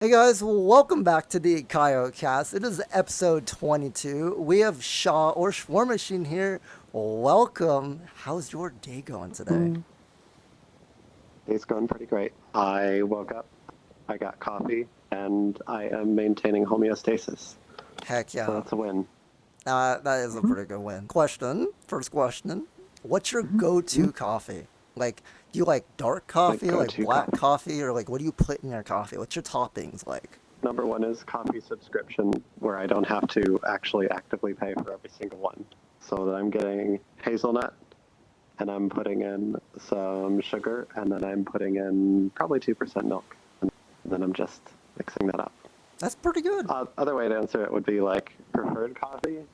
Hey guys, welcome back to the Kaiyo cast. It is episode 22. We have Shawarmachine here. Welcome. How's your day going today? Day's going pretty great. I woke up, I got coffee, and I am maintaining homeostasis. Heck So yeah. that's a win. That is a pretty good win. First question. What's your go-to coffee? Like, do you like dark My coffee, like go-to black coffee. coffee, or like what do you put in your coffee? What's your toppings like? Number one is coffee subscription, where I don't have to actually actively pay for every single one. So that I'm getting hazelnut, and I'm putting in some sugar, and then I'm putting in probably 2% milk. And then I'm just mixing that up. That's pretty good. Other way to answer it would be like preferred coffee.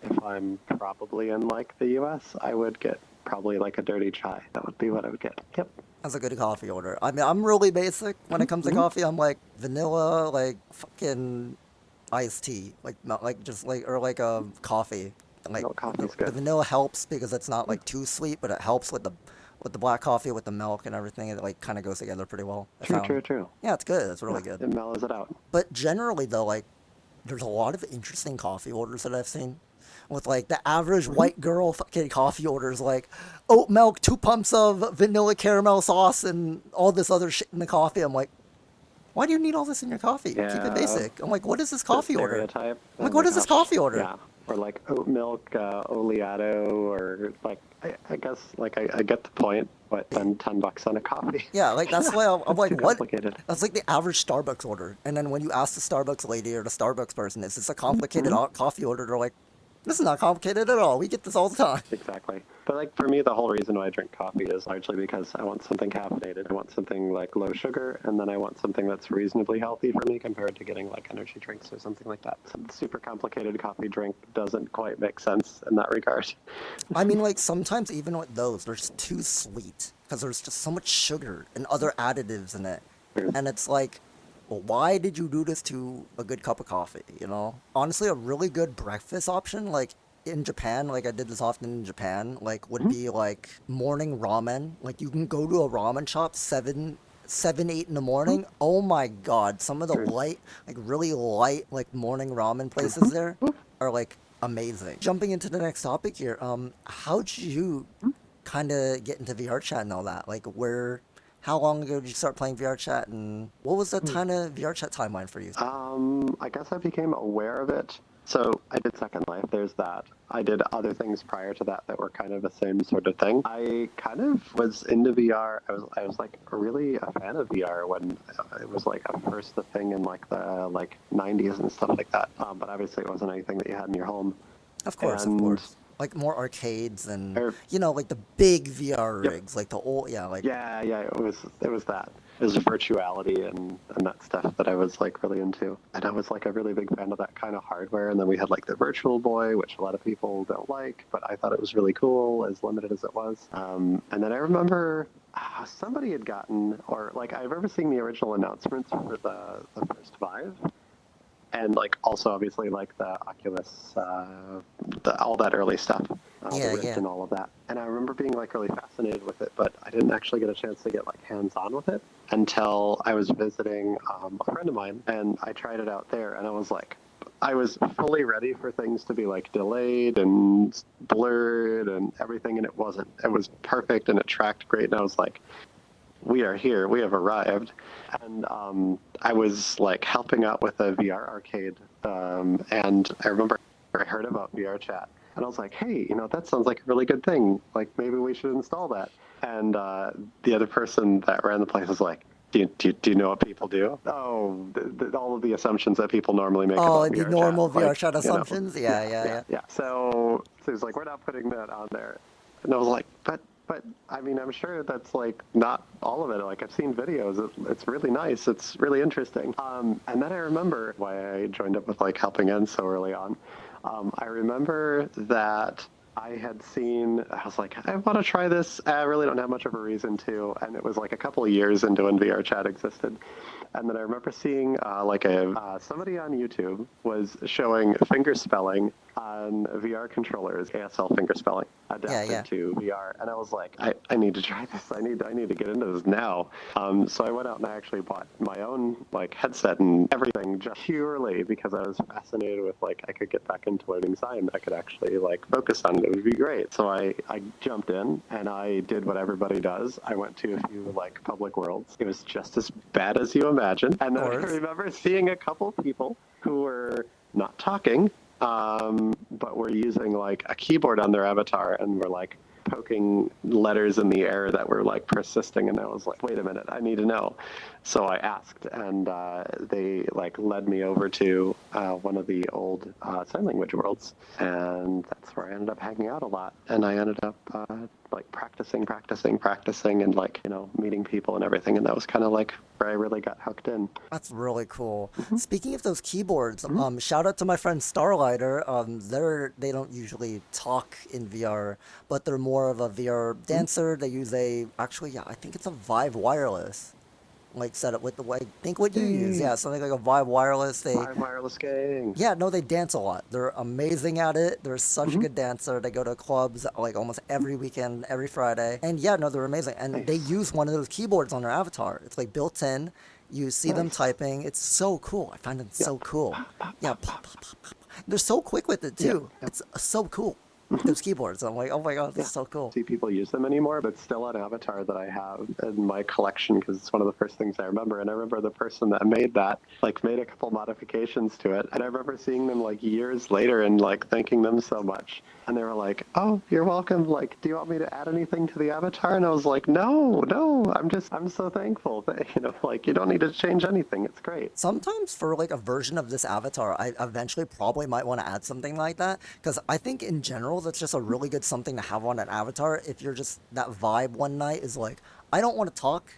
If I'm probably in like the US, I would get probably like a dirty chai. That would be what I would get. Yep. That's a good coffee order. I mean, I'm really basic when it comes to coffee. I'm like vanilla, like fucking iced tea, like just like or like a coffee. Like No, the, coffee's the good. vanilla helps because it's not like too sweet, but it helps with the black coffee with the milk and everything. It like kind of goes together pretty well. I True, found. true, true. Yeah, it's good. It's Yeah, really good. it mellows it out. But generally though, like there's a lot of interesting coffee orders that I've seen. With like the average white girl fucking coffee orders like oat milk, 2 pumps of vanilla caramel sauce, and all this other shit in the coffee. I'm like, why do you need all this in your coffee? Keep it Yeah, basic. I'm like, what is this the coffee order? stereotype. I'm Oh like, what my is this gosh. coffee order? Yeah. Or like oat milk, oleato, or like, I guess, like, I get the point, but then $10 on a coffee. Yeah, like that's why I'm That's like, too what? complicated. That's like the average Starbucks order. And then when you ask the Starbucks lady or the Starbucks person, is this a complicated coffee order? They're like, this is not complicated at all. We get this all the time. Exactly. But like for me, the whole reason why I drink coffee is largely because I want something caffeinated. I want something like low sugar, and then I want something that's reasonably healthy for me compared to getting like energy drinks or something like that. Some super complicated coffee drink doesn't quite make sense in that regard. I mean, like sometimes even with those, they're just too sweet because there's just so much sugar and other additives in it, and it's like, well, why did you do this to a good cup of coffee? You know, honestly, a really good breakfast option, like in Japan, like I did this often in Japan, like would be like morning ramen. Like you can go to a ramen shop 8 in the morning. Oh my God, some of the light, like really light, like morning ramen places there are like amazing. Jumping into the next topic here, how'd you kind of get into VR chat and all that? Like, how long ago did you start playing VR chat, and what was the kind of VR chat timeline for you? I guess I became aware of it. So I did Second Life. There's that. I did other things prior to that that were kind of the same sort of thing. I kind of was into VR. I was like really a fan of VR when it was like a first the thing in like the like 90s and stuff like that. But obviously it wasn't anything that you had in your home. Of course, of And course. Like more arcades and er, like the big VR yep, rigs, like the old, yeah, like yeah, it was that. It was virtuality and that stuff that I was like really into. And I was like a really big fan of that kind of hardware. And then we had like the Virtual Boy, which a lot of people don't like, but I thought it was really cool, as limited as it was. And then I remember somebody had gotten, or like I remember seeing the original announcements for the first Vive, and like also obviously like the Oculus, all that early stuff, the yeah, Rift yeah. and all of that. And I remember being like really fascinated with it, but I didn't actually get a chance to get like hands on with it until I was visiting a friend of mine, and I tried it out there, and I was like, I was fully ready for things to be like delayed and blurred and everything, and it wasn't. It was perfect and it tracked great, and I was like, we are here, we have arrived. And I was like helping out with a VR arcade, and I remember I heard about VRChat, and I was like, hey, that sounds like a really good thing. Like maybe we should install that. And the other person that ran the place was like, do you know what people do? Oh, all of the assumptions that people normally make Oh, about the VRChat. normal VR Like, chat assumptions. Yeah, yeah, yeah, yeah, yeah. yeah. So he's like, we're not putting that on there. And I was like, but I mean, I'm sure that's like not all of it. Like I've seen videos. It's really nice. It's really interesting. And then I remember why I joined up with like Helping End so early on. I remember that I had seen, I was like, I want to try this. I really don't have much of a reason to. And it was like a couple of years into when VRChat existed. And then I remember seeing somebody on YouTube was showing finger spelling on VR controllers, ASL fingerspelling adapted to VR, and I was like, I need to try this. I need to get into this now. So I went out and I actually bought my own like headset and everything just purely because I was fascinated with like I could get back into learning sign. I could actually like focus on it. It would be great. So I jumped in and I did what everybody does. I went to a few like public worlds. It was just as bad as you imagine. And then I remember seeing a couple people who were not talking, but were using like a keyboard on their avatar and were like poking letters in the air that were like persisting, and I was like, wait a minute, I need to know. So I asked, and they like led me over to one of the old sign language worlds, and that's where I ended up hanging out a lot. And I ended up like practicing, and like meeting people and everything. And that was kind of like where I really got hooked in. That's really cool. Speaking of those keyboards, shout out to my friend Starlighter. They don't usually talk in VR, but they're more of a VR dancer. They use I think it's a Vive wireless. Like set up with the way, think what you use. Yeah, something like a Vive wireless. Vive wireless gang. Yeah, no, they dance a lot. They're amazing at it. They're such a good dancer. They go to clubs like almost every weekend, every Friday. And yeah, no, they're amazing. And they use one of those keyboards on their avatar. It's like built in. You see them typing. It's so cool. I find it so cool. Yeah, pop, pop, pop, pop. They're so quick with it too. It's so cool. Those keyboards. I'm like, oh my god, this is so cool. See people use them anymore, but still an avatar that I have in my collection because it's one of the first things I remember. And I remember the person that made that like made a couple modifications to it, and I remember seeing them like years later and like thanking them so much. And they were like, "Oh, you're welcome. Like, do you want me to add anything to the avatar?" And I was like, "No, I'm so thankful that like you don't need to change anything. It's great." Sometimes for like a version of this avatar, I eventually probably might want to add something like that because I think in general that's just a really good something to have on an avatar. If you're just that vibe one night is like, I don't want to talk,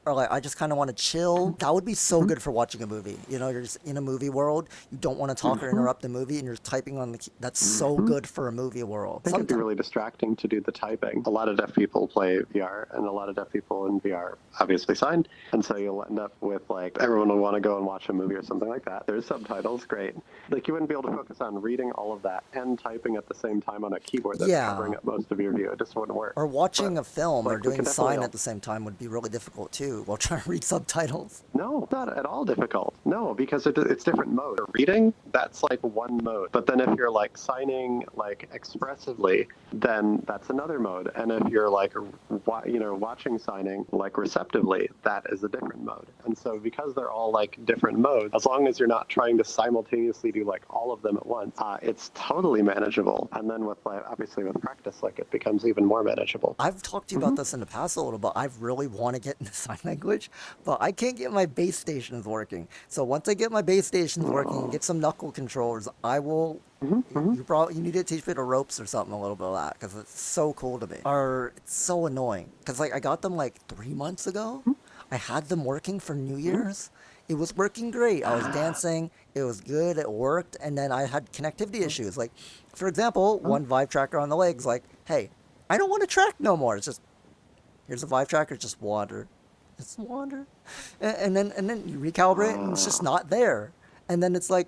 or like I just kind of want to chill. That would be so good for watching a movie. You're just in a movie world. You don't want to talk or interrupt the movie, and you're typing on the key. That's so good for a movie world. I think it'd be really distracting to do the typing. A lot of deaf people play VR, and a lot of deaf people in VR obviously sign, and so you'll end up with like everyone will want to go and watch a movie or something like that. There's subtitles, great. Like you wouldn't be able to focus on reading all of that and typing at the same time on a keyboard that's covering up most of your view. It just wouldn't work. Or watching a film or doing sign at the same time would be really difficult too, while trying to read subtitles. No, not at all difficult. No, because it's different modes. Reading, that's like one mode. But then if you're like signing like expressively, then that's another mode. And if you're like watching signing like receptively, that is a different mode. And so because they're all like different modes, as long as you're not trying to simultaneously do like all of them at once, it's totally manageable. And then with like obviously with practice, like it becomes even more manageable. I've talked to you about this in the past a little bit. I really want to get into sign language, but I can't get my base stations working. So once I get my base stations working and get some knuckle controllers, I will. You need to teach me the ropes or something, a little bit of that, because it's so cool to me. Or it's so annoying because like I got them like 3 months ago. I had them working for New Year's. It was working great. I was dancing. It was good. It worked. And then I had connectivity issues. Like, for example, one Vive tracker on the leg's like, hey, I don't want to track no more. It's just, here's a Vive tracker, just wander. Just wander. And then you recalibrate and it's just not there. And then it's like,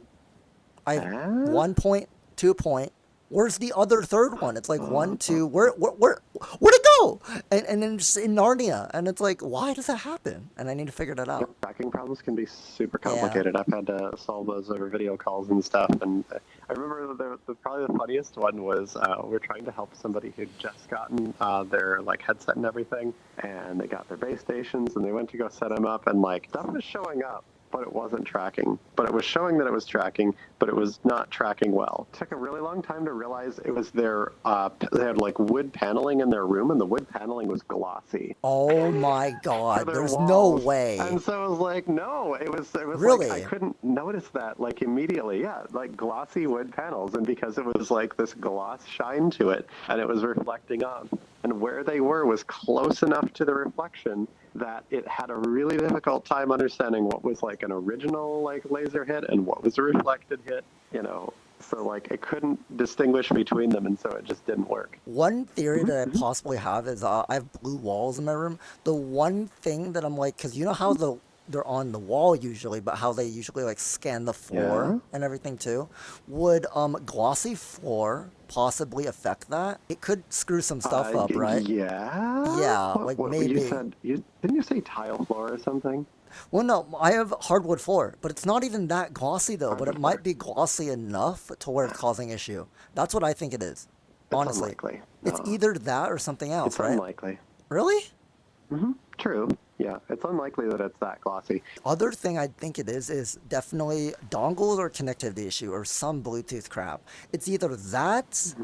I have 1 point, 2 point. Where's the other third one? It's like 1, 2. Where'd it go? And then just in Narnia. And it's like, why does that happen? And I need to figure that out. Tracking problems can be super complicated. I've had to solve those over video calls and stuff. And I remember probably the funniest one was we're trying to help somebody who'd just gotten their like headset and everything, and they got their base stations, and they went to go set them up, and like stuff was showing up, but it wasn't tracking. But it was showing that it was tracking, but it was not tracking well. It took a really long time to realize it was their, they had like wood paneling in their room, and the wood paneling was glossy. Oh my god, there's no way. And so I was like, no, it was really? like, I couldn't notice that like immediately. Yeah, like glossy wood panels, and because it was like this gloss shine to it, and it was reflecting off. And where they were was close enough to the reflection that it had a really difficult time understanding what was like an original like laser hit and what was a reflected hit, so like it couldn't distinguish between them, and so it just didn't work. One theory that I possibly have is I have blue walls in my room. The one thing that I'm like, because you know how the they're on the wall usually, but how they usually like scan the floor Yeah. and everything too. Would glossy floor possibly affect that? It could screw some stuff up, right? Yeah. Yeah, like What you maybe. said? You didn't you say tile floor or something? Well, no, I have hardwood floor, but it's not even that glossy though. But it Hardwood might floor. be glossy enough to where it's causing issue. That's what I think it is. It's Honestly, unlikely. it's No, either that or something else, it's right? unlikely. Really? True. Yeah, it's unlikely that it's that glossy. Other thing I think it is definitely dongles or connectivity issue or some Bluetooth crap. It's either that,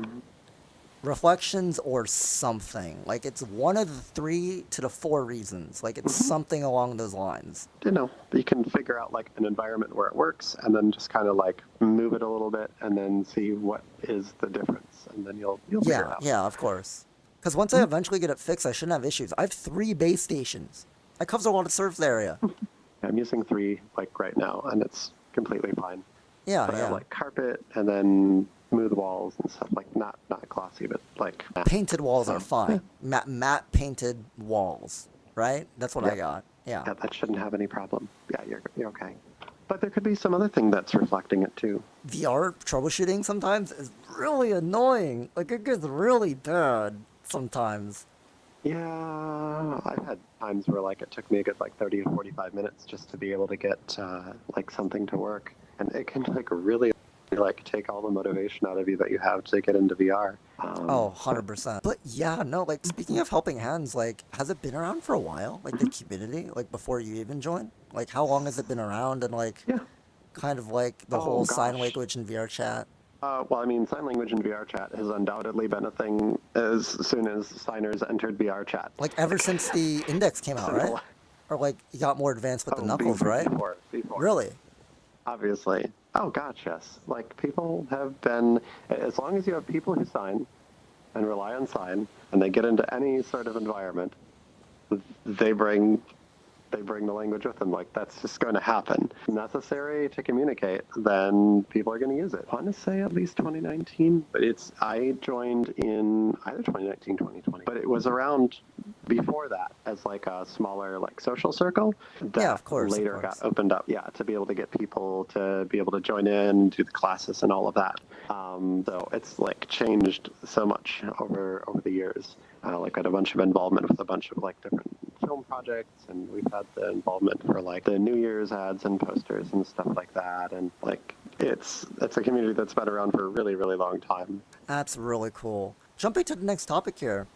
reflections, or something. Like it's one of the 3 to 4 reasons. Like it's something along those lines. You can figure out like an environment where it works, and then just kind of like move it a little bit, and then see what is the difference, and then you'll figure it Yeah, out. yeah, of course. Because once I eventually get it fixed, I shouldn't have issues. I have 3 base stations. That covers a lot of surface area. I'm using 3 like right now, and it's completely fine. Yeah, But I have yeah. like carpet and then smooth walls and stuff, like not glossy, but like matte. Painted walls are So, fine. Matte painted walls, right? That's what I Yeah. got. Yeah. yeah, that shouldn't have any problem. Yeah, you're okay. But there could be some other thing that's reflecting it too. VR troubleshooting sometimes is really annoying. Like it gets really bad sometimes. Yeah, I've had times where like it took me a good like 30 to 45 minutes just to be able to get like something to work, and it can like really like take all the motivation out of you that you have to get into VR. Oh, 100%. But yeah, no, like speaking of helping hands, like has it been around for a while? Like the community, like before you even joined? Like how long has it been around and like Yeah. kind of like the Oh whole sign gosh. language and VR chat? Well, I mean, sign language in VRChat has undoubtedly been a thing as soon as signers entered VRChat. Like ever since the index came out, right? Or like you got more advanced with the knuckles, right? Before. Really? Obviously. Oh gosh, yes. Like people have been, as long as you have people who sign and rely on sign, and they get into any sort of environment, they bring the language with them. Like that's just going to happen. If necessary to communicate, then people are going to use it. I want to say at least 2019, but I joined in either 2019, 2020, but it was around before that as like a smaller like social circle that Yeah, of course. later got opened up. Yeah, to be able to get people to be able to join in, do the classes and all of that. So it's like changed so much over the years. Like I had a bunch of involvement with a bunch of like different film projects, and we've had the involvement for like the New Year's ads and posters and stuff like that. And like it's a community that's been around for a really, really long time. That's really cool. Jumping to the next topic here.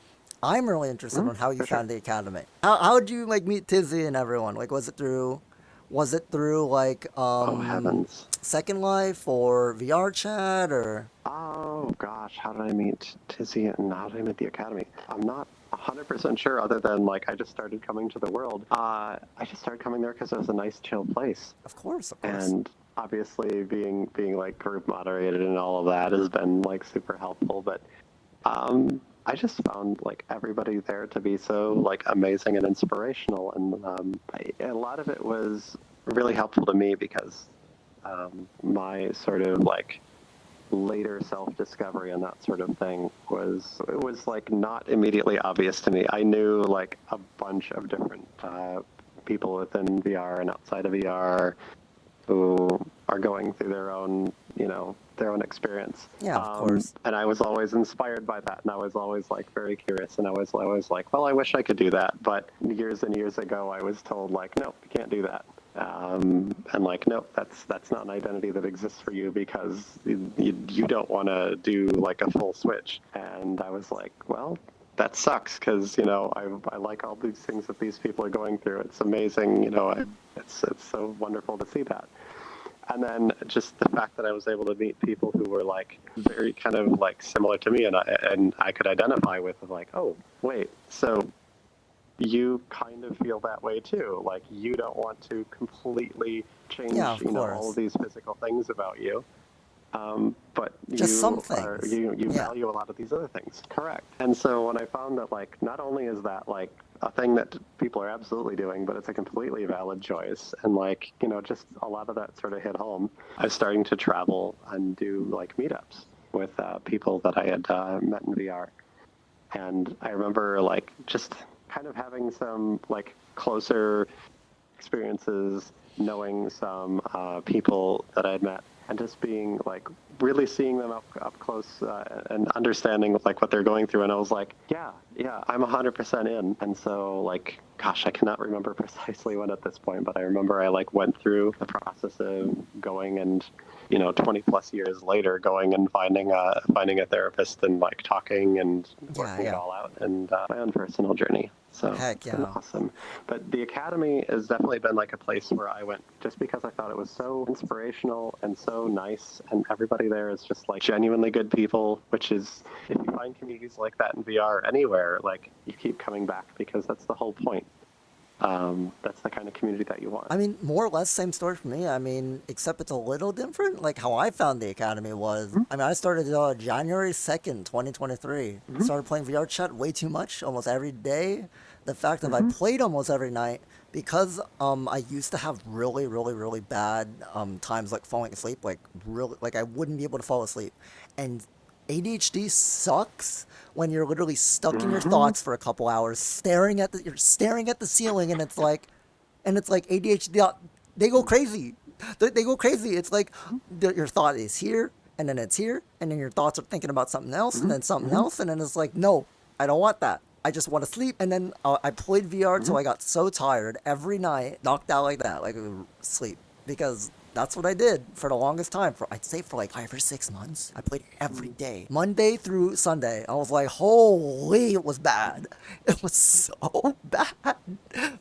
I'm really interested in how you for sure. found the academy. How did you like meet Tizzy and everyone? Like was it through like Oh heavens. Second Life or VRChat or Oh gosh, how did I meet Tizzy and how did I meet the Academy? I'm not 100% sure, other than like I just started coming to the world. I just started coming there because it was a nice, chill place, of course. and obviously being like group moderated and all of that has been like super helpful. But I just found like everybody there to be so like amazing and inspirational, and a lot of it was really helpful to me because my sort of like later self-discovery and that sort of thing was like not immediately obvious to me. I knew like a bunch of different people within VR and outside of VR who are going through their own experience. Yeah, of course. And I was always inspired by that, and I was always like very curious, and I was always like, well, I wish I could do that. But years and years ago, I was told like, nope, you can't do that. And like, nope, that's not an identity that exists for you because you don't want to do like a full switch. And I was like, well, that sucks because I like all these things that these people are going through. It's amazing, it's so wonderful to see that. And then just the fact that I was able to meet people who were like very kind of like similar to me, and I could identify with like, oh wait, so you kind of feel that way too. Like you don't want to completely change, all of these physical things about you. But just some things. things. You value a lot of these other things. Correct. And so when I found that like not only is that like a thing that people are absolutely doing, but it's a completely valid choice, and like just a lot of that sort of hit home. I was starting to travel and do like meetups with people that I had met in VR, and I remember like just kind of having some like closer experiences, knowing some people that I had met, and just being like really seeing them up close and understanding like what they're going through. And I was like, yeah, I'm 100% in. And so like, gosh, I cannot remember precisely when at this point, but I remember I like went through the process of going and, 20 plus years later, going and finding a therapist and like talking and working it all out, and my own personal journey. So Heck it's been awesome. But the Academy has definitely been like a place where I went just because I thought it was so inspirational and so nice, and everybody there is just like genuinely good people, which is, if you find communities like that in VR anywhere, like you keep coming back because that's the whole point. That's the kind of community that you want. I mean, more or less same story for me. I mean, except it's a little different. Like how I found the Academy was, I mean, I started January 2nd, 2023. Started playing VRChat way too much, almost every day. The fact that I played almost every night because I used to have really, really, really bad times like falling asleep, like really, like I wouldn't be able to fall asleep. And ADHD sucks when you're literally stuck in your thoughts for a couple hours, you're staring at the ceiling, and it's like ADHD. They go crazy. They go crazy. It's like your thought is here, and then it's here, and then your thoughts are thinking about something else, and then something else, and then it's like, no, I don't want that. I just want to sleep. And then I played VR until I got so tired every night, knocked out like that, like sleep, because that's what I did for the longest time. I'd say for like 5 or 6 months. I played every day, Monday through Sunday. I was like, holy, it was bad. It was so bad,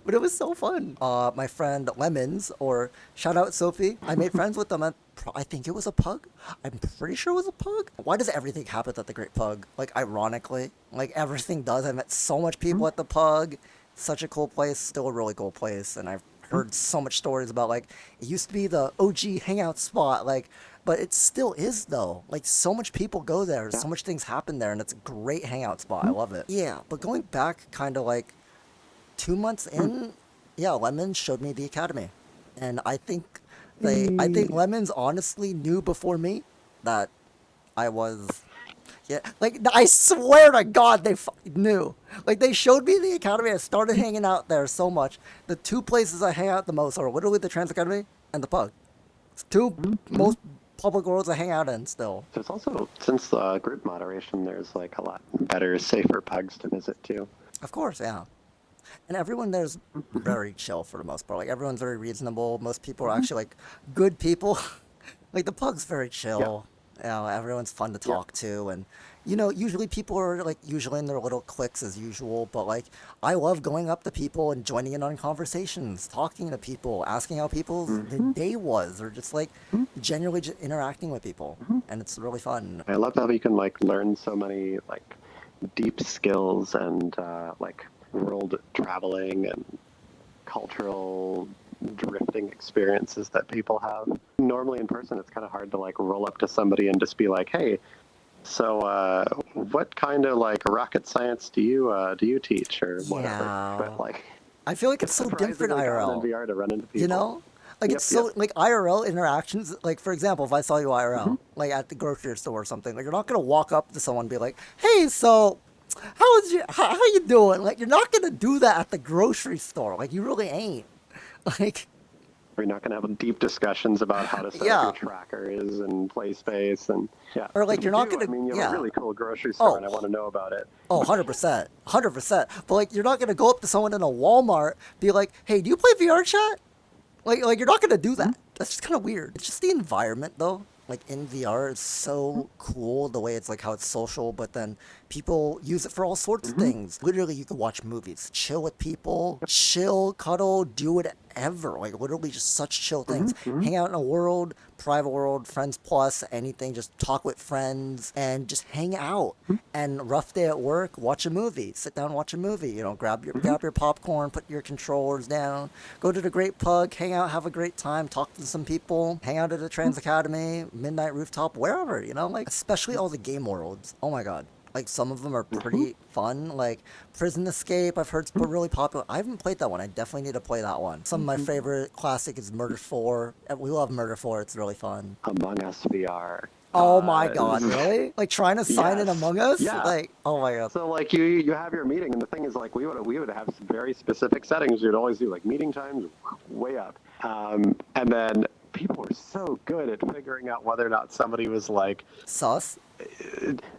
but it was so fun. My friend Lemons, or shout out Sophie, I made friends with them at, I think it was a pug. I'm pretty sure it was a pug. Why does everything happen at the Great Pug? Like, ironically, like everything does. I met so much people at the pug. Such a cool place, still a really cool place, and I've heard so much stories about, like, it used to be the OG hangout spot, like, but it still is though. Like, so much people go there, so much things happen there, and it's a great hangout spot. I love it. Yeah, but going back kind of like 2 months in, yeah, Lemons showed me the Academy, and I think Lemons honestly knew before me that I was. Yeah, like, I swear to God, they knew. Like, they showed me the Academy. I started hanging out there so much. The 2 places I hang out the most are literally the Trans Academy and the Pug. It's 2 most public worlds I hang out in still. There's also, since group moderation, there's like a lot better, safer pugs to visit too. Of course, yeah. And everyone there's very chill for the most part. Like, everyone's very reasonable. Most people are actually, like, good people. Like, the Pug's very chill. Everyone's fun to talk to, and usually people are like usually in their little cliques as usual, but like I love going up to people and joining in on conversations, talking to people, asking how people's day was, or just like genuinely just interacting with people, and it's really fun. I love how you can like learn so many like deep skills and like world traveling and cultural drifting experiences that people have. Normally in person, it's kind of hard to like roll up to somebody and just be like, hey, so what kind of like rocket science do you teach or whatever? But like, I feel like it's so different IRL. In VR to run into people. Like, it's so like IRL interactions. Like, for example, if I saw you IRL, like at the grocery store or something, like you're not gonna walk up to someone and be like, hey, so how you doing? Like, you're not gonna do that at the grocery store. Like, you really ain't. Like, we're not going to have deep discussions about how to set up your trackers and play space and or like you're not going to. I mean, you have a really cool grocery store, and I want to know about it. Oh, 100%, 100%. But like, you're not going to go up to someone in a Walmart, be like, "Hey, do you play VRChat?" Like you're not going to do that. That's just kind of weird. It's just the environment, though. Like, in VR, it's so cool the way it's like how it's social, but then people use it for all sorts of things. Literally, you can watch movies, chill with people, chill, cuddle, do whatever. Like, literally just such chill things. Hang out in a world, private world, friends plus, anything, just talk with friends and just hang out. And rough day at work, watch a movie. Sit down, watch a movie. Grab your popcorn, put your controllers down, go to the Great Pug, hang out, have a great time, talk to some people, hang out at the Trans Academy, Midnight Rooftop, wherever, like, especially all the game worlds. Oh my God. Like, some of them are pretty fun. Like, Prison Escape, I've heard it's really popular. I haven't played that one. I definitely need to play that one. Some of my favorite classic is Murder 4. We love Murder 4. It's really fun. Among Us VR. Oh my Uh, god, really? Like trying to sign in yes, Among Us? yeah. Like, oh my god. So like you have your meeting, and the thing is like we would have some very specific settings. We'd always do like meeting times way up, and then people were so good at figuring out whether or not somebody was like. Sus?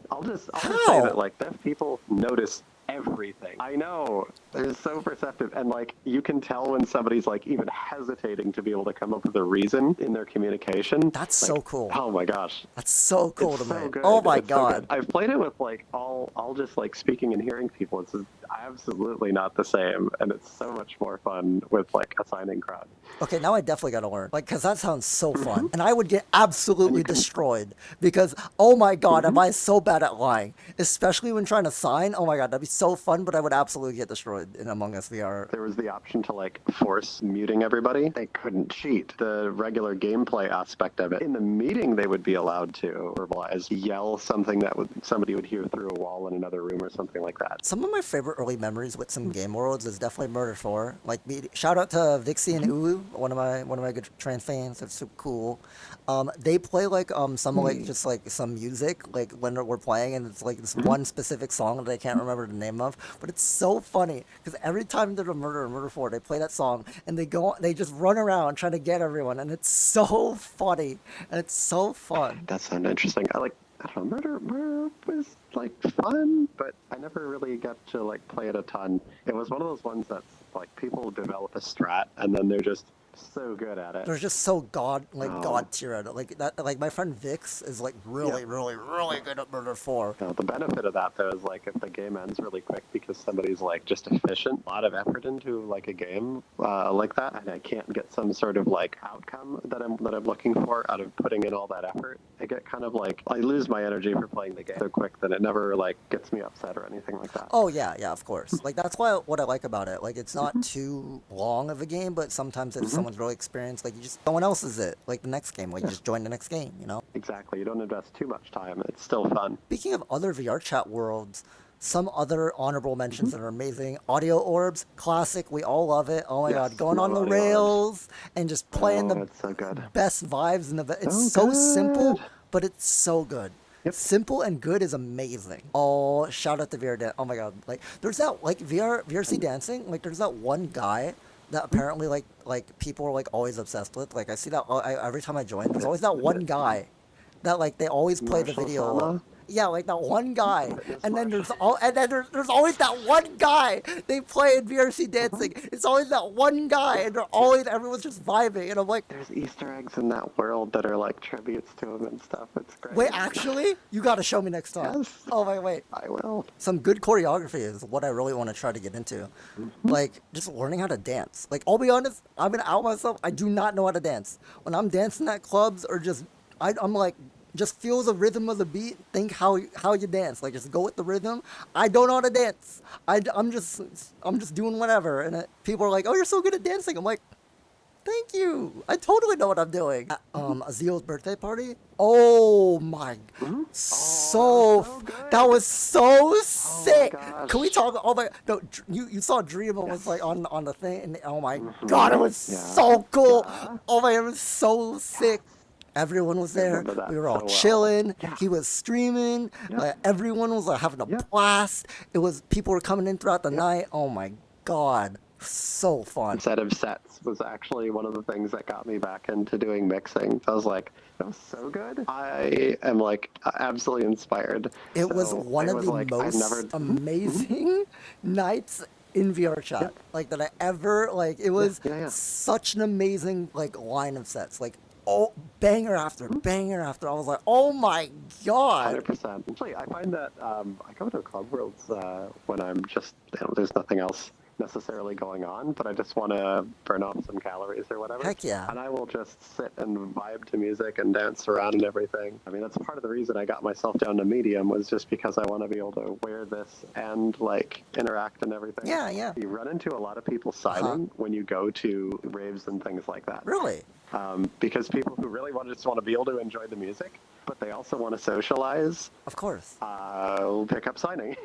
I'll just say that How? like deaf people notice everything. I know they're so perceptive, and like you can tell when somebody's like even hesitating to be able to come up with a reason in their communication. That's Like, so cool. oh my gosh, That's so cool it's to me. so good. Oh my It's so good. god. I've played it with like all just like speaking and hearing people. It's absolutely not the same, and it's so much more fun with like a signing crowd. Okay, now I definitely gotta learn. Like, cause that sounds so fun. Mm-hmm. And I would get And absolutely you can. destroyed. Because, oh my god, am Mhm. I so bad at lying? Especially when trying to sign. Oh my god, that'd be so fun, but I would absolutely get destroyed in Among Us VR. There was the option to like force muting everybody. They couldn't cheat. The regular gameplay aspect of it. In the meeting, they would be allowed to verbalize, yell something that somebody would hear through a wall in another room or something like that. Some of my favorite early memories with some game worlds is definitely Murder 4. Like, shout out to Vixie and Ulu, one of my good trans fans. They're super cool. They play like some like just like some music like when we're playing, and it's like this one specific song that I can't remember the name of, but it's so funny because every time there's a murder in Murder 4, they play that song and they just run around trying to get everyone, and it's so funny and it's so fun. That sounded interesting. I don't know, Murder was like fun, but I never really got to like play it a ton. It was one of those ones that's like people develop a strat and then they're just so good at it. They're just so Oh. god tier at it. Like that, like my friend Vix is like really, Yeah. really, really good at Murder 4. Now, the benefit of that, though, is like if the game ends really quick because somebody's like just efficient, a lot of effort into like a game like that, and I can't get some sort of like outcome that I'm looking for out of putting in all that effort. I get kind of like I lose my energy for playing the game so quick that it never like gets me upset or anything like that. Oh yeah, yeah, of course. Like that's why what I like about it. Like it's not too long of a game, but sometimes if someone's really experienced, like you just someone else is it. Like the next game, like you just join the next game, you know? Exactly. You don't invest too much time. It's still fun. Speaking of other VRChat worlds, some other honorable mentions that are amazing. Audio orbs, classic. We all love it. Oh my god, Yes, going on love the audio orbs. rails and just playing Oh, the it's so good. best vibes in the. It's So so simple, good. but it's so good. Yep. Simple and good is amazing. Oh, shout out to VR Dan. Oh my god, like there's that like VRC dancing. Like there's that one guy that apparently like people are like always obsessed with. Like I see that every time I join. There's always that one guy that like they always play the Marshall video. Sama? Yeah, like that one guy, Fitness and then Marshall. there's always that one guy they play in VRC dancing. It's always that one guy, and everyone's just vibing, and I'm like, There's Easter eggs in that world that are like tributes to him and stuff. It's great. wait, actually, you got to show me next time. Yes. Oh wait. I will. Some good choreography is what I really want to try to get into. Like just learning how to dance. Like I'll be honest, I'm gonna out myself. I do not know how to dance. When I'm dancing at clubs or just I'm like just feel the rhythm of the beat. Think how you dance. Like just go with the rhythm. I don't know how to dance. I'm just doing whatever. And people are like, oh, you're so good at dancing. I'm like, thank you. I totally know what I'm doing. At, Azeals' birthday party. Oh my, so so good. that was so sick. gosh. Can we talk? Oh my, no, you saw Dream was like on the thing, and oh my god, it was Yeah. so cool. Yeah. Oh my, it was so sick. Everyone was there. remember that We were all so well. chilling. Yeah. He was streaming. Yep. Like, everyone was like having a Yep. blast. It was people were coming in throughout the night. Oh my god, so fun. Set of sets was actually one of the things that got me back into doing mixing. I was like, that was so good. I am like absolutely inspired. It was So one I of was the like, most I've never. amazing nights in VRChat. Like that I ever like. It was yeah, yeah. such an amazing like line of sets. Like oh, banger after banger after. I was like, oh my god. 100%. Actually, I find that I go to club worlds when I'm just, there's nothing else necessarily going on, but I just want to burn off some calories or whatever. Heck yeah. And I will just sit and vibe to music and dance around and everything. I mean, that's part of the reason I got myself down to medium was just because I want to be able to wear this and like interact and everything. Yeah, yeah. You run into a lot of people signing when you go to raves and things like that. Really? Because people who really just want to be able to enjoy the music, but they also want to socialize, Of course. will pick up signing.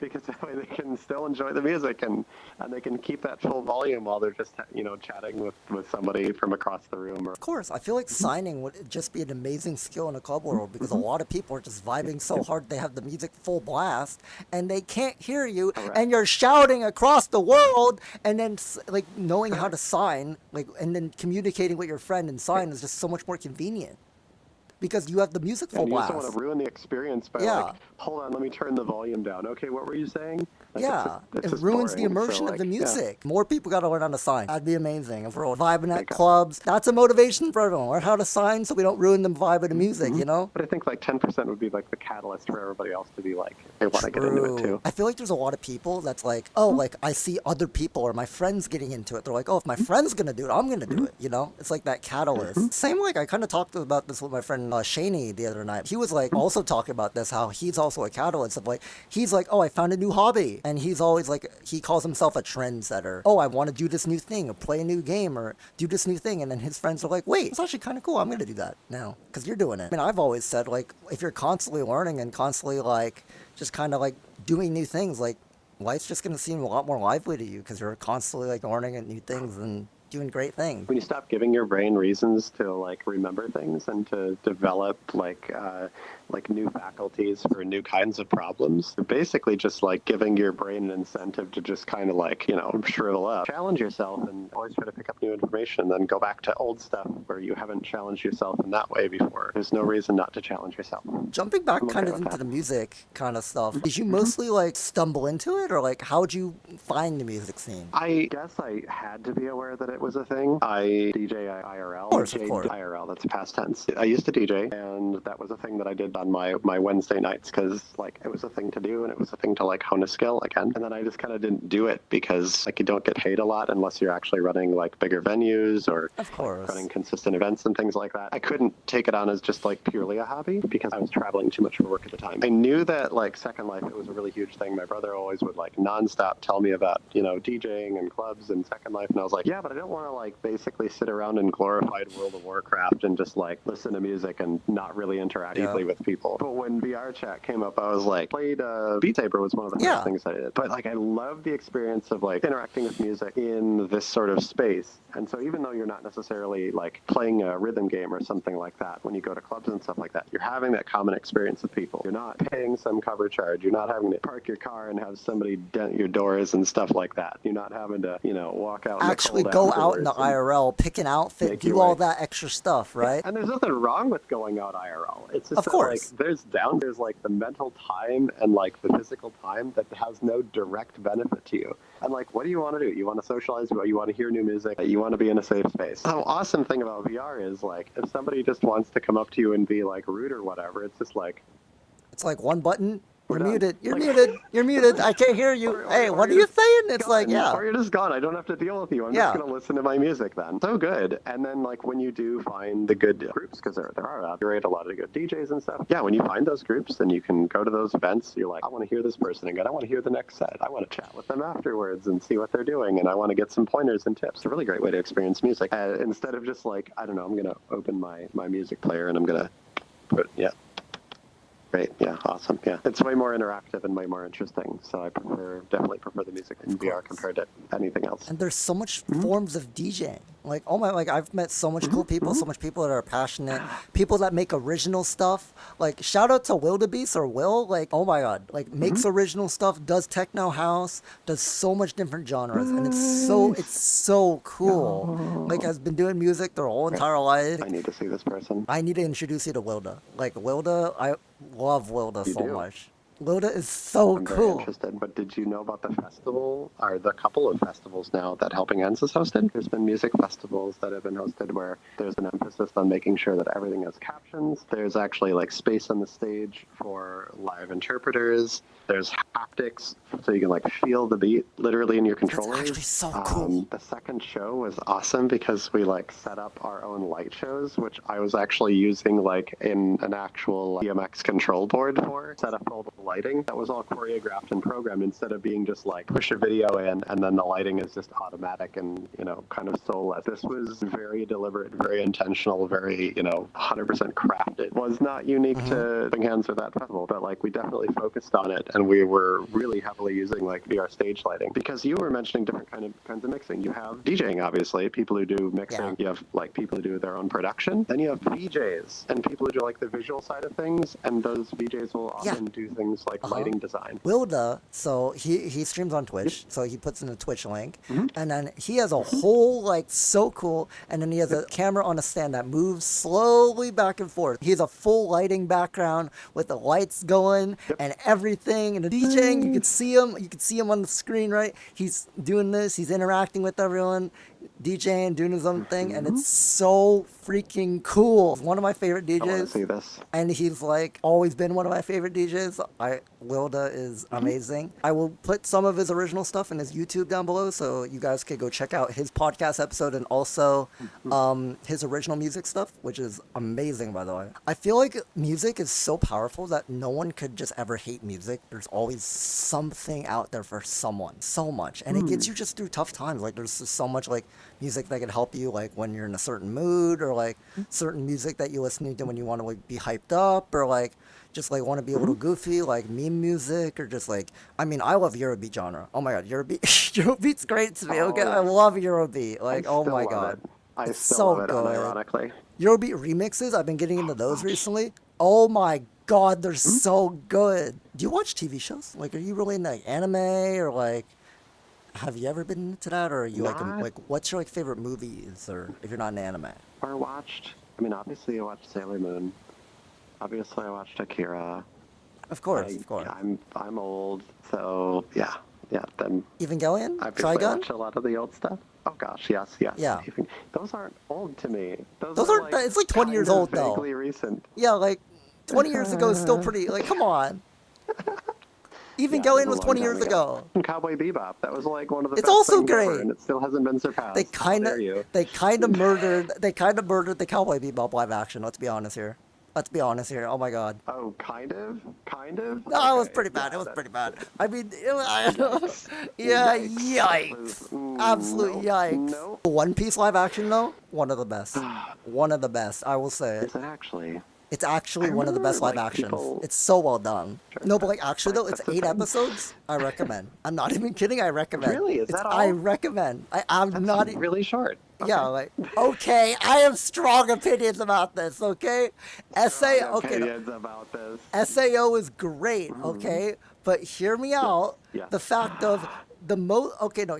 because that way they can still enjoy the music and they can keep that full volume while they're just chatting with somebody from across the room. Of course, I feel like signing would just be an amazing skill in a club world because a lot of people are just vibing so hard they have the music full blast and they can't hear you and you're shouting across the world, and then like knowing how to sign, like, and then communicating with your friend and sign is just so much more convenient because you have the music full And you blast. just don't want to ruin the experience by like, hold on, let me turn the volume down. Okay, what were you saying? Like, It ruins the immersion of the music. More people got to learn how to sign. That'd be amazing. If we're all vibing at clubs, that's a motivation for everyone. Learn how to sign so we don't ruin the vibe of the music, you know? But I think like 10% would be like the catalyst for everybody else to be like, they want to get into it too. I feel like there's a lot of people that's like, oh, like I see other people or my friends getting into it. They're like, oh, if my friend's going to do it, I'm going to do it, you know? It's like that catalyst. Same like I kind of talked about this with my friend Shaney the other night. He was like also talking about this, how he's also a catalyst of like, he's like, oh, I found a new hobby. And he's always like, he calls himself a trendsetter. Oh, I want to do this new thing or play a new game or do this new thing. And then his friends are like, wait, it's actually kind of cool. I'm going to do that now because you're doing it. I mean, I've always said like, if you're constantly learning and constantly like, just kind of like doing new things, like life's just going to seem a lot more lively to you because you're constantly like learning new things and doing great things. When you stop giving your brain reasons to like remember things and to develop like new faculties for new kinds of problems, you're basically just like giving your brain an incentive to just kind of like, shrivel up. Challenge yourself and always try to pick up new information and then go back to old stuff where you haven't challenged yourself in that way before. There's no reason not to challenge yourself. Jumping back kind of into the music kind of stuff, did you mostly like stumble into it or like how'd you find the music scene? I guess I had to be aware that it was a thing. I DJ IRL. Of course. IRL, that's past tense. I used to DJ, and that was a thing that I did on my Wednesday nights because like it was a thing to do and it was a thing to like hone a skill again. And then I just kind of didn't do it because like you don't get paid a lot unless you're actually running like bigger venues or running consistent events and things like that. I couldn't take it on as just like purely a hobby because I was traveling too much for work at the time. I knew that like Second Life, it was a really huge thing. My brother always would like nonstop tell me about, DJing and clubs and Second Life. And I was like, yeah, but I don't want to like basically sit around in glorified World of Warcraft and just like listen to music and not really interact deeply with people. But when VRChat came up, I was like, played Beat Saber was one of the first things I did. But like I love the experience of like interacting with music in this sort of space. And so even though you're not necessarily like playing a rhythm game or something like that, when you go to clubs and stuff like that, you're having that common experience with people. You're not paying some cover charge. You're not having to park your car and have somebody dent your doors and stuff like that. You're not having to, walk out. Actually go out in the IRL, pick an outfit, do all that extra stuff, right? And there's nothing wrong with going out IRL. It's just like there's like the mental time and like the physical time that has no direct benefit to you. And like, what do you want to do? You want to socialize? You want to hear new music? You want to be in a safe space? The awesome thing about VR is like, if somebody just wants to come up to you and be like rude or whatever, it's just like, it's like one button. You're muted. You're muted. You're muted. I can't hear you. Hey, what are you saying? It's like, Or you're just gone. I don't have to deal with you. I'm just going to listen to my music then. So good. And then, like, when you do find the good groups, because there are out there, a lot of good DJs and stuff. Yeah, when you find those groups, then you can go to those events. You're like, I want to hear this person again. I want to hear the next set. I want to chat with them afterwards and see what they're doing. And I want to get some pointers and tips. It's a really great way to experience music. Instead of just like, I don't know, I'm going to open my music player and I'm going to put, Great. Yeah. Awesome. Yeah. It's way more interactive and way more interesting. So I definitely prefer the music in VR compared to anything else. And there's so much forms of DJing. Like, I've met so much cool people, so much people that are passionate, people that make original stuff. Like, shout out to Wildebeest or Will. Like, oh my God, like makes original stuff, does techno house, does so much different genres, and it's so cool. Like, has been doing music their whole entire life. I need to see this person. I need to introduce you to Wylda. Like, Wylda, I love Wylda so much. Wylda is so I'm cool. Very interested, but did you know about the festival, or the couple of festivals now that Helping Hands has hosted? There's been music festivals that have been hosted where there's an emphasis on making sure that everything has captions. There's actually like space on the stage for live interpreters. There's haptics, so you can like feel the beat literally in your controllers. That's actually so cool. The second show was awesome because we like set up our own light shows, which I was actually using like in an actual BMX control board for. Set up all the lighting, that was all choreographed and programmed instead of being just like push a video in and then the lighting is just automatic and, kind of soulless. This was very deliberate, very intentional, very, 100% crafted. It was not unique to Big Hands or that festival, but like we definitely focused on it and we were really heavily using like VR stage lighting because you were mentioning different kinds of mixing. You have DJing, obviously, people who do mixing. Yeah. You have like people who do their own production. Then you have VJs and people who do like the visual side of things, and those VJs will often do things like lighting design. Wylda, so he streams on Twitch, so he puts in a Twitch link, and then he has a whole like so cool, and then he has a camera on a stand that moves slowly back and forth. He has a full lighting background with the lights going and everything, and the DJing. You can see him on the screen, right? He's doing this. He's interacting with everyone, DJing, doing his own thing, and it's so freaking cool. He's one of my favorite DJs. I want to see this. And he's like always been one of my favorite DJs. Wylda is amazing. I will put some of his original stuff in his YouTube down below, so you guys could go check out his podcast episode and also his original music stuff, which is amazing, by the way. I feel like music is so powerful that no one could just ever hate music. There's always something out there for someone, so much, and it gets you just through tough times. Like there's just so much like music that can help you like when you're in a certain mood, or like certain music that you listen to when you want to like be hyped up, or like just like want to be a little goofy, like meme music, or just like, I mean, I love Eurobeat genre. Oh my god, Eurobeat's great to me. Okay, I love Eurobeat. Like, oh my god, it's so good. Ironically, Eurobeat remixes, I've been getting into those recently. Oh my god, they're so good. Do you watch TV shows? Like, are you really into like anime, or like, have you ever been into that, or are you like what's your like favorite movies, or if you're not an anime? Or watched? I mean, obviously I watched Sailor Moon. Obviously I watched Akira. Of course. I'm old, so yeah. Then Evangelion? Obviously I Trigun? watch a lot of the old stuff. Oh gosh, yes. Yeah. Those aren't old to me. Those aren't. Like, it's like 20 years old though. Vaguely recent. Yeah, like 20 years ago is still pretty. Like, come on. Evangelion was 20 years ago. Cowboy Bebop, that was like one of the it's best also things great, ever, and it still hasn't been surpassed. They kind of murdered the Cowboy Bebop live action. Let's be honest here. Oh my god. Oh, kind of. No, it was pretty bad. It was pretty bad. I mean, yeah, yikes. Absolute yikes. No. One Piece live action though, one of the best. One of the best. I will say it. Is it actually? It's actually one of the best live actions. It's so well done. Sure. No, but like actually though, it's 8 episodes. I recommend. I'm not even kidding. I recommend. Really? Is that all? I recommend. I'm That's not really short. Okay. Yeah, like okay. I have strong opinions about this. Okay, opinions about this. SAO is great. Okay, but hear me out. Yeah. The fact of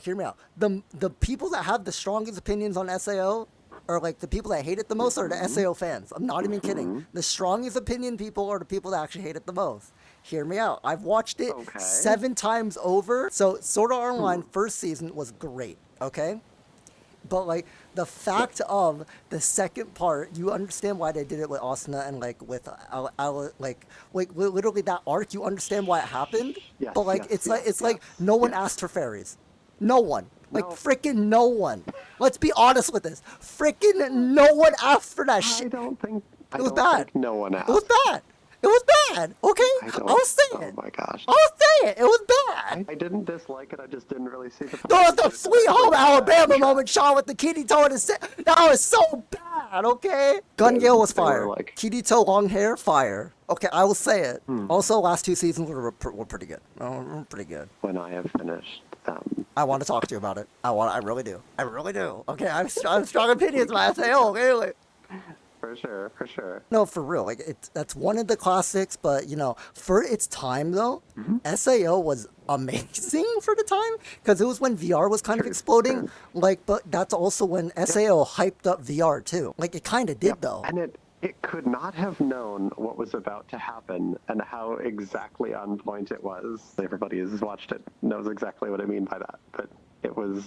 hear me out. The people that have the strongest opinions on SAO, or like the people that hate it the most, are the SAO fans. I'm not even kidding. The strongest opinion people are the people that actually hate it the most. Hear me out. I've watched it 7 times over. So Sword Art Online first season was great. Okay. But like the fact of the second part, you understand why they did it with Asuna and like with literally that arc. You understand why it happened. Yes, but like it's like no one asked for fairies. No one. Like freaking no one. Let's be honest with this. Freaking no one asked for that shit. It was bad. No one asked. It was bad. It was bad. Okay, I'll say it. Oh my gosh. I'll say it. It was bad. I didn't dislike it. I just didn't really see the. The Sweet Home Alabama moment, Sean, with the Kirito and that was so bad. Okay. Gun Gale was fire. Kirito long hair, fire. Okay, I will say it. Also, last 2 seasons were pretty good. Pretty good. When I have finished them. I want to talk to you about it. I really do. Okay, I'm strong opinions about SAO. Okay. For sure. No, for real. Like that's one of the classics, but for its time though, SAO was amazing for the time because it was when VR was kind of exploding. Like, but that's also when SAO hyped up VR too. Like it kind of did though. And it could not have known what was about to happen and how exactly on point it was. Everybody who's watched it knows exactly what I mean by that. But it was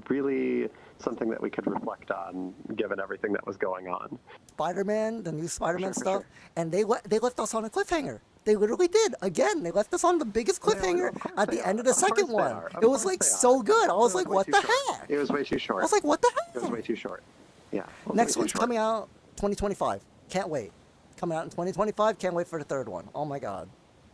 really something that we could reflect on, given everything that was going on. Spiderman, the new Spiderman stuff, and they left us on a cliffhanger. They literally did. Again, they left us on the biggest cliffhanger at the end of the second one. It was like so good. I was like, what the heck? It was way too short. I was like, what the heck? It was way too short. Yeah. Next one's coming out 2025. Can't wait. Coming out in 2025. Can't wait for the third one. Oh my god.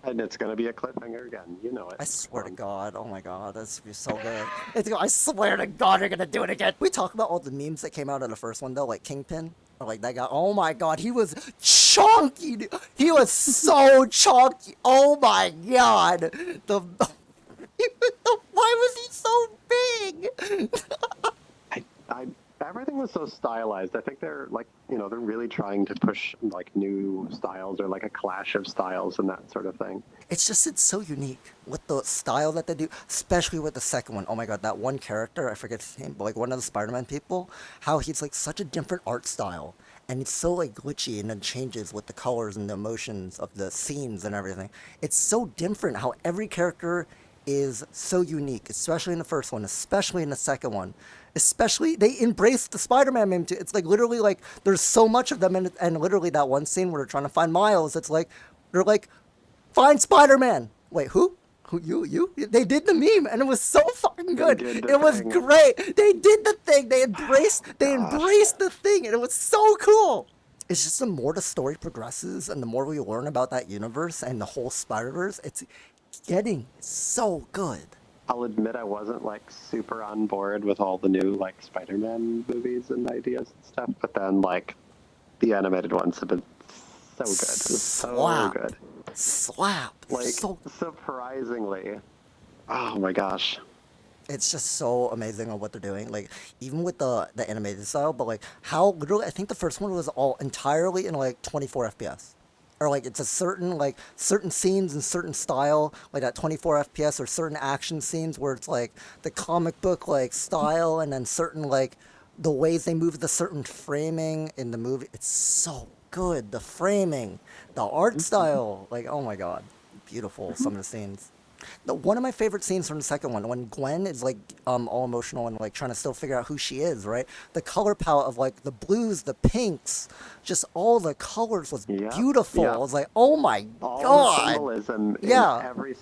And it's gonna be a cliffhanger again. You know it. I swear to Um, God, oh my God, that's gonna be so good. I swear to God, they're gonna do it again. We talk about all the memes that came out of the first one though, like Kingpin, or like that guy. Oh my God, he was chunky. He was so chunky. Oh my God, the why was he so big? I everything was so stylized. I think they're like, they're really trying to push like new styles or like a clash of styles and that sort of thing. It's so unique with the style that they do, especially with the second one. Oh my God, that one character, I forget his name, but like one of the Spider-Man people, how he's like such a different art style. And it's so like glitchy and then changes with the colors and the emotions of the scenes and everything. It's so different how every character is so unique, especially in the first one, especially in the second one. Especially they embrace the Spider-Man meme too. It's like literally like there's so much of them and literally that one scene where they're trying to find Miles, it's like they're like find Spider-Man. Wait, who? Who you? They did the meme and it was so fucking They good. did the It was thing. great. They did the thing. They Gosh. embraced the thing and it was so cool. It's just the more the story progresses and the more we learn about that universe and the whole Spider-Verse, it's getting so good. I'll admit I wasn't like super on board with all the new like Spider-Man movies and ideas and stuff, but then like the animated ones have been so good, so Slap. good. Slap. Like So surprisingly, oh my gosh. it's just so amazing on what they're doing. Like even with the animated style, but like how literally I think the first one was all entirely in like 24 FPS. Or like it's a certain like certain scenes and certain style, like that 24 FPS or certain action scenes where it's like the comic book like style and then certain like the ways they move the certain framing in the movie. It's so good. The framing, the art style, like oh my God. Beautiful some of the scenes. One of my favorite scenes from the second one, when Gwen is like all emotional and like trying to still figure out who she is, right? The color palette of like the blues, the pinks, just all the colors was Yep, beautiful. I yep. was like, oh my All the God. symbolism Yeah, in every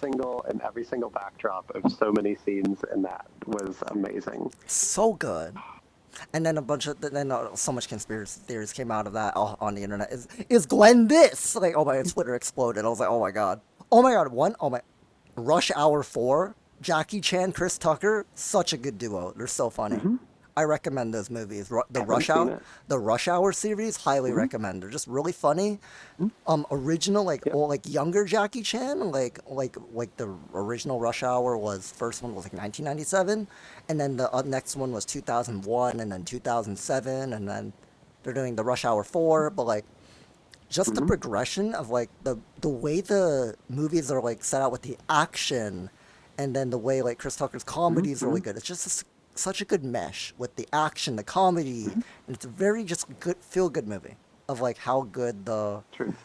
single backdrop of so many scenes in that was amazing. so good. And then a bunch of then so much conspiracy theories came out of that on the internet. Is Gwen this? Like oh my, Twitter exploded. I was like, oh my God, oh my God, one, oh my, Rush Hour 4, Jackie Chan, Chris Tucker, such a good duo. They're so funny. I recommend those movies. Haven't seen it. The Rush Hour series, highly Hmm. recommend. They're just really funny. Original like Yep. old, like younger Jackie Chan, like the original Rush Hour was first one was like 1997, and then the next one was 2001, and then 2007, and then they're doing the Rush Hour 4, but like just the Hmm. progression of like the way the movies are like set out with the action and then the way like Chris Tucker's comedy is really Hmm. good. It's just such a good mesh with the action, the comedy, and it's a very just good feel good movie of like how good the Truth.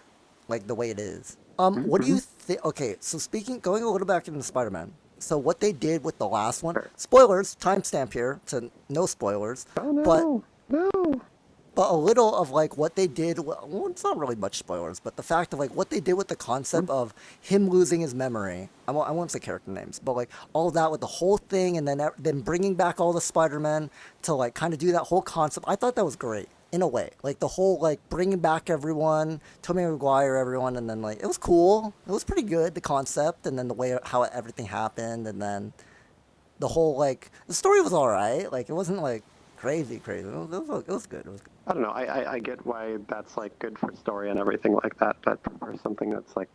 like the way it is. What do Hmm. you think? Okay, so speaking, going a little back into Spider-Man. So what they did with the last one, Sure. spoilers, timestamp here to no spoilers, Oh but no, no. a little of like what they did. Well, it's not really much spoilers, but the fact of like what they did with the concept of him losing his memory. I won't say character names, but like all of that with the whole thing, and then bringing back all the Spider-Men to like kind of do that whole concept. I thought that was great in a way. Like the whole like bringing back everyone, Tobey Maguire, everyone, and then like it was cool. It was pretty good the concept, and then the way how everything happened, and then the whole like the story was all right. Like it wasn't like crazy. It was good. It was good. I don't know. I get why that's like good for story and everything like that, but for something that's like,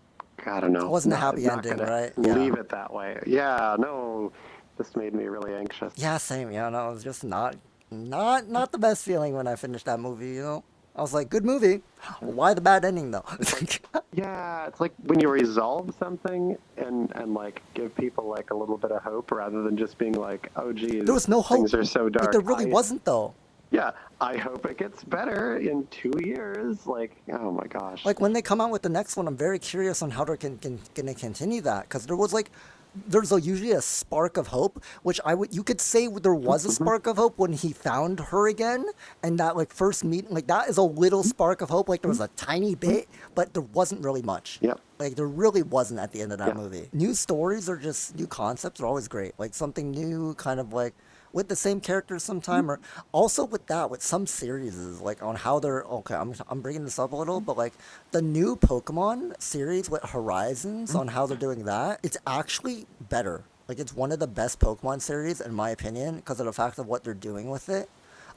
I don't know, It wasn't a not, happy not ending, gonna right? Yeah. leave it that way. Yeah, no, this made me really anxious. Yeah, same. Yeah, no, it was just not the best feeling when I finished that movie. You know, I was like, good movie. Why the bad ending though? It's like, yeah, it's like when you resolve something and like give people like a little bit of hope rather than just being like, oh geez, There was no hope. things are so dark. Like there really wasn't though. Yeah, I hope it gets better in 2 years. Like, oh my gosh. Like when they come out with the next one, I'm very curious on how they're gonna continue that because there was like. Usually a spark of hope, which you could say there was a Mhm. spark of hope when he found her again, and that like first meeting, like that is a little spark of hope. Like there was a tiny bit, but there wasn't really much. Yep. Like there really wasn't at the end of that Yeah. movie. New stories are just new concepts are always great. Like something new, kind of like with the same characters sometime, or also with some series, like on how they're okay. I'm bringing this up a little, but like the new Pokemon series with Horizons on how they're doing that, it's actually better. Like it's one of the best Pokemon series in my opinion because of the fact of what they're doing with it.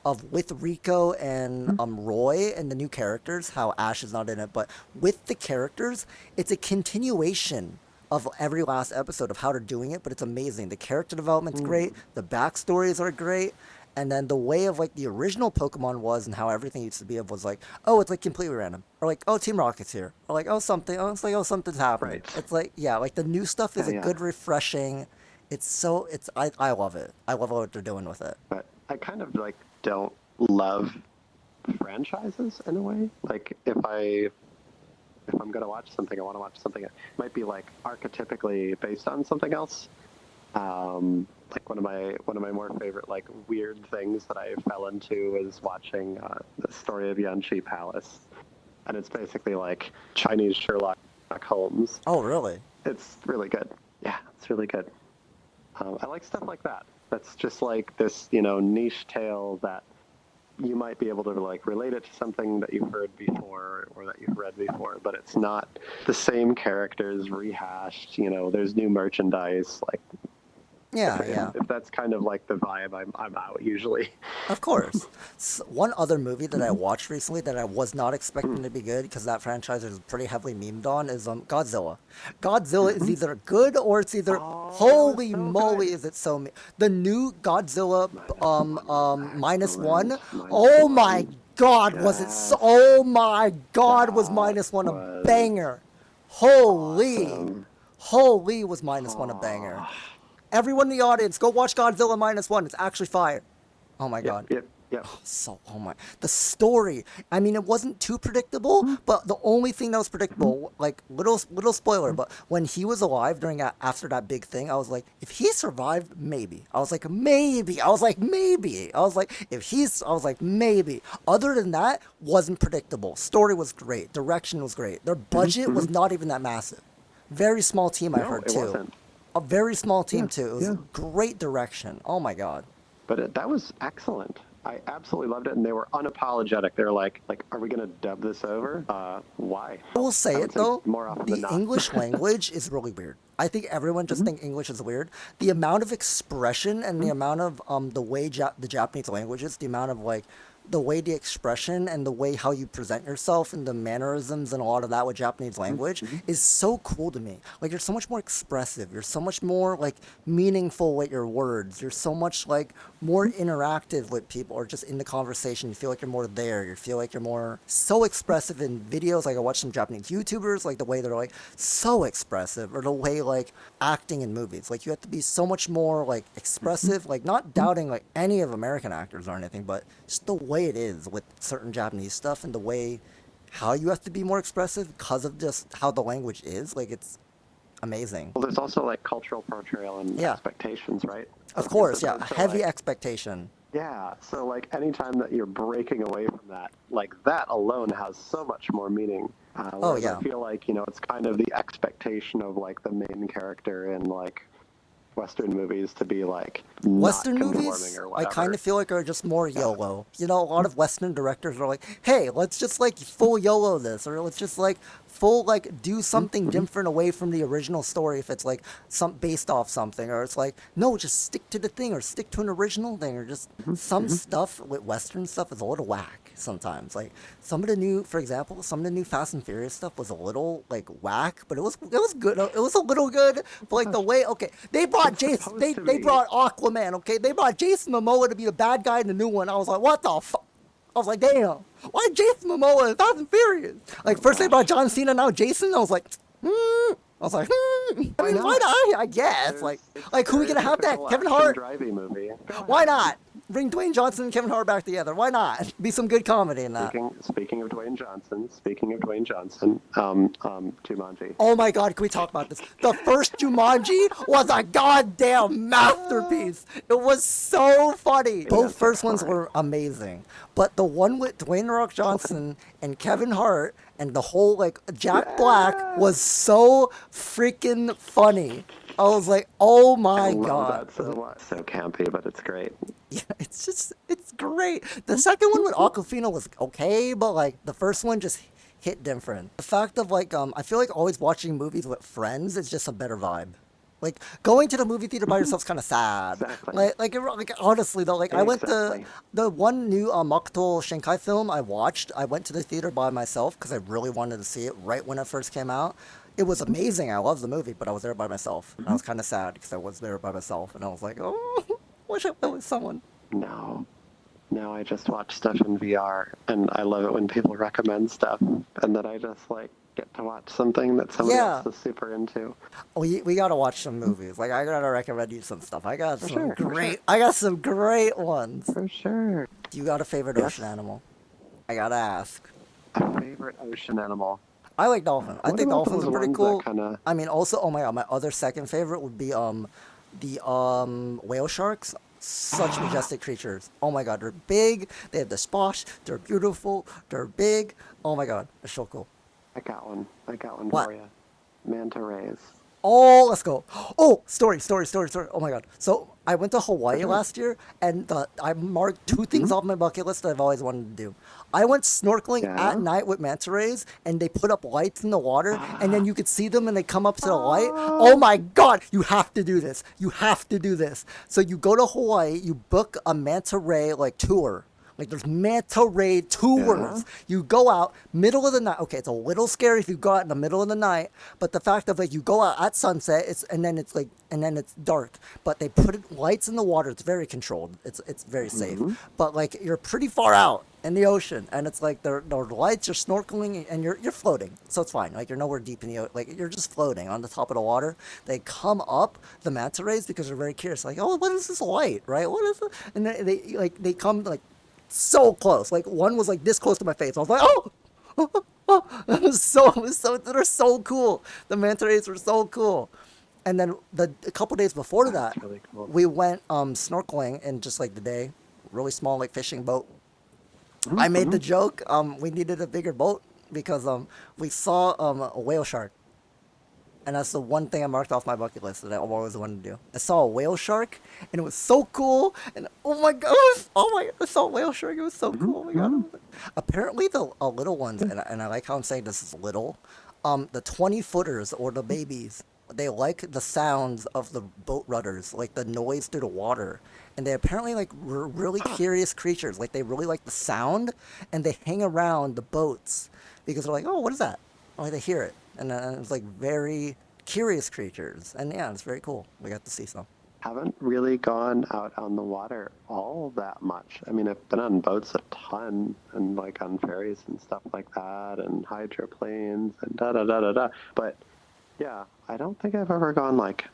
Of with Rico and Roy and the new characters, how Ash is not in it, but with the characters, it's a continuation of every last episode of how they're doing it, but it's amazing. The character development's great, the backstories are great, and then the way of like the original Pokemon was and how everything used to be was like, oh, it's like completely random, or like, oh, Team Rocket's here, or like, oh, something, oh, it's like, oh, something's happening. Right. It's like, yeah, like the new stuff is a Yeah. good, refreshing. I love it. I love what they're doing with it. But I kind of like don't love franchises in a way. Like if I'm gonna watch something, I want to watch something that might be like archetypically based on something else. Like one of my more favorite like weird things that I fell into is watching the story of Yanxi Palace, and it's basically like Chinese Sherlock Holmes. Oh, really? It's really good. Yeah, it's really good. I like stuff like that. That's just like this, niche tale that you might be able to like relate it to something that you've heard before or that you've read before, but it's not the same characters rehashed. There's new merchandise. Like, Yeah. if that's kind of like the vibe, I'm out usually. Of course. One other movie that I watched recently that I was not expecting to be good because that franchise is pretty heavily memed on is Godzilla. Godzilla is either good or it's either holy so moly good. is it so the new Godzilla minus one. Minus Oh one. my god, was it so, oh my god, was That minus one a was banger. Holy. awesome. Holy was minus one a banger. Everyone in the audience, go watch Godzilla minus one. It's actually fire. Oh my god. Yep. So, oh my, the story. I mean, it wasn't too predictable, but the only thing that was predictable, like little spoiler, but when he was alive after that big thing, I was like, if he survived, maybe. I was like, maybe. I was like, maybe. I was like, maybe. Other than that, wasn't predictable. Story was great. Direction was great. Their budget was not even that massive. Very small team, I No, heard it too. wasn't. A very small team too. It was yeah. great direction. Oh my god. But that was excellent. I absolutely loved it, and they were unapologetic. They were like, are we gonna dub this over? Why? I will say would it though. more often than The not. English language is really weird. I think everyone just think English is weird. The amount of expression and the amount of the way the Japanese language is, the amount of like the way the expression and the way how you present yourself and the mannerisms and a lot of that with Japanese language is so cool to me. Like you're so much more expressive. You're so much more like meaningful with your words. You're so much like more interactive with people or just in the conversation. You feel like you're more there. You feel like you're more so expressive in videos. Like I watch some Japanese YouTubers, like the way they're like so expressive or the way like acting in movies. Like you have to be so much more like expressive, like not doubting like any of American actors or anything, but just the way it is with certain Japanese stuff and the way how you have to be more expressive because of just how the language is. Like it's amazing. Well, there's also like cultural portrayal and Yeah. expectations, right? Of course, yeah. So, Heavy like, expectation. yeah. So like anytime that you're breaking away from that, like that alone has so much more meaning. Whereas yeah. I feel like it's kind of the expectation of like the main character in like Western movies to be like not Western conforming movies, or I whatever. kind of feel like are just more YOLO. A lot of Western directors are like, hey, let's just like full YOLO this, or let's just like full like do something different away from the original story if it's like some based off something, or it's like no, just stick to the thing or stick to an original thing, or just some stuff with Western stuff is a little whack sometimes. Like some of the new Fast and Furious stuff was a little like whack, but it was good. It was a little good, but like the way they brought Jason, they brought Aquaman, okay? They brought Jason Momoa to be the bad guy in the new one. I was like, what the fuck? I was like, damn, why Jason Momoa in Fast and Furious? Like, first they brought John Cena, now Jason. I was like, I was like, I mean, why not? I guess. Like, who are we gonna have that? Kevin Hart? Drivey movie. Why not? Bring Dwayne Johnson and Kevin Hart back together. Why not? Be some good comedy in that. Speaking of Dwayne Johnson, Jumanji. Oh my god, can we talk about this? The first Jumanji was a goddamn masterpiece. It was so funny. Both first ones were amazing. But the one with Dwayne The Rock Johnson and Kevin Hart and the whole like Jack Black was so freaking funny. I was like, oh I my love god. that so much. So campy, but it's great. Yeah, it's great. The second one with Aquafina was okay, but like the first one just hit different. The fact of like, I feel like always watching movies with friends is just a better vibe. Like going to the movie theater by yourself is kind of sad. Exactly. Like honestly though, like I went to Exactly. the one new Makoto Shinkai film I watched. I went to the theater by myself because I really wanted to see it right when it first came out. It was amazing. I loved the movie, but I was there by myself. I was kind of sad because I was there by myself, and I was like, oh, wish I went with someone. No. No, I just watch stuff in VR, and I love it when people recommend stuff, and then I just like get to watch something that somebody Yeah. else is super into. We gotta watch some movies. Like I gotta recommend you some stuff. I got For some sure, for great. sure. I got some great ones. For sure. Do you got a favorite Yes. ocean animal? I gotta ask. A favorite ocean animal. I like dolphins. I What think about dolphins those are pretty ones cool. that kinda- I mean, also, oh my god, my other second favorite would be the whale sharks. Such majestic creatures. Oh my god, they're big. They have the splash. They're beautiful. They're big. Oh my god, they're so cool. I got one. I got one What? for you. Manta rays. Oh, let's go. Oh, story. Oh my god. So I went to Hawaii last year, and I marked two things off my bucket list that I've always wanted to do. I went snorkeling Yeah? at night with manta rays, and they put up lights in the water, and then you could see them, and they come up to the light. Oh my god, you have to do this. You have to do this. So you go to Hawaii, you book a manta ray like tour. Like there's manta ray tours. Yeah. You go out middle of the night. Okay, it's a little scary if you go out in the middle of the night, but the fact of like you go out at sunset, and then it's dark. But they put lights in the water. It's very controlled. It's very safe. But like you're pretty far out in the ocean, and it's like the lights. You're snorkeling and you're floating, so it's fine. Like you're nowhere deep in the like you're just floating on the top of the water. They come up the manta rays because they're very curious. Like, oh, what is this light? Right? What is it? And they come like so close. Like one was like this close to my face. I was like, oh, it was so. They're so cool. The manta rays were so cool. And then a couple days before that, That's really cool. we went snorkeling in just like the day, really small like fishing boat. I made the joke. We needed a bigger boat because we saw a whale shark. And that's the one thing I marked off my bucket list that I always wanted to do. I saw a whale shark, and it was so cool. And oh my god, I saw a whale shark. It was so cool. Oh my god. Apparently, the little ones, and I like how I'm saying this is little. The 20-footers or the babies, they like the sounds of the boat rudders, like the noise through the water. And they apparently like were really curious creatures. Like they really like the sound, and they hang around the boats because they're like, oh, what is that? Like they hear it. And it's like very curious creatures. And yeah, it's very cool. We got to see some. Haven't really gone out on the water all that much. I mean, I've been on boats a ton and like on ferries and stuff like that and hydroplanes and da-da-da-da-da. But yeah, I don't think I've ever gone like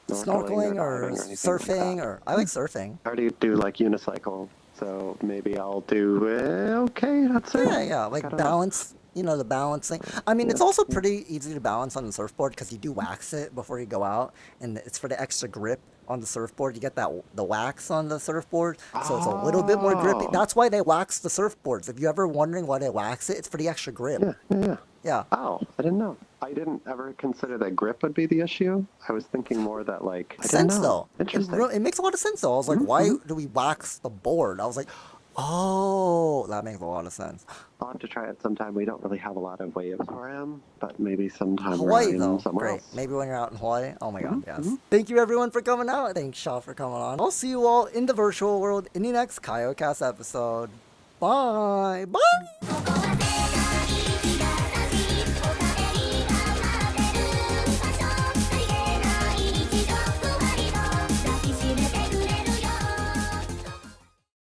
Snorkeling or diving anything surfing like that. or I like surfing. I already do like unicycle, so maybe I'll do okay, that's it. Yeah, like Gotta- balance, the balancing. I mean, it's Yeah. also pretty easy to balance on the surfboard because you do wax it before you go out, and it's for the extra grip on the surfboard. You get the wax on the surfboard, so it's a little bit more grippy. Oh. That's why they wax the surfboards. If you're ever wondering why they wax it, it's for the extra grip. Yeah. Yeah. Oh, I didn't know. I didn't ever consider that grip would be the issue. I was thinking more that like I didn't Sense know. though. Interesting. It makes a lot of sense though. I was like, why do we wax the board? I was like, oh, that makes a lot of sense. I'll have to try it sometime. We don't really have a lot of waves where I am, but maybe sometime Hawaii we're in though, somewhere great. else. Maybe when you're out in Hawaii. Oh my god, yes. Thank you everyone for coming out. Thanks Shaw for coming on. I'll see you all in the virtual world in the next KaiyoCast episode. Bye. Bye.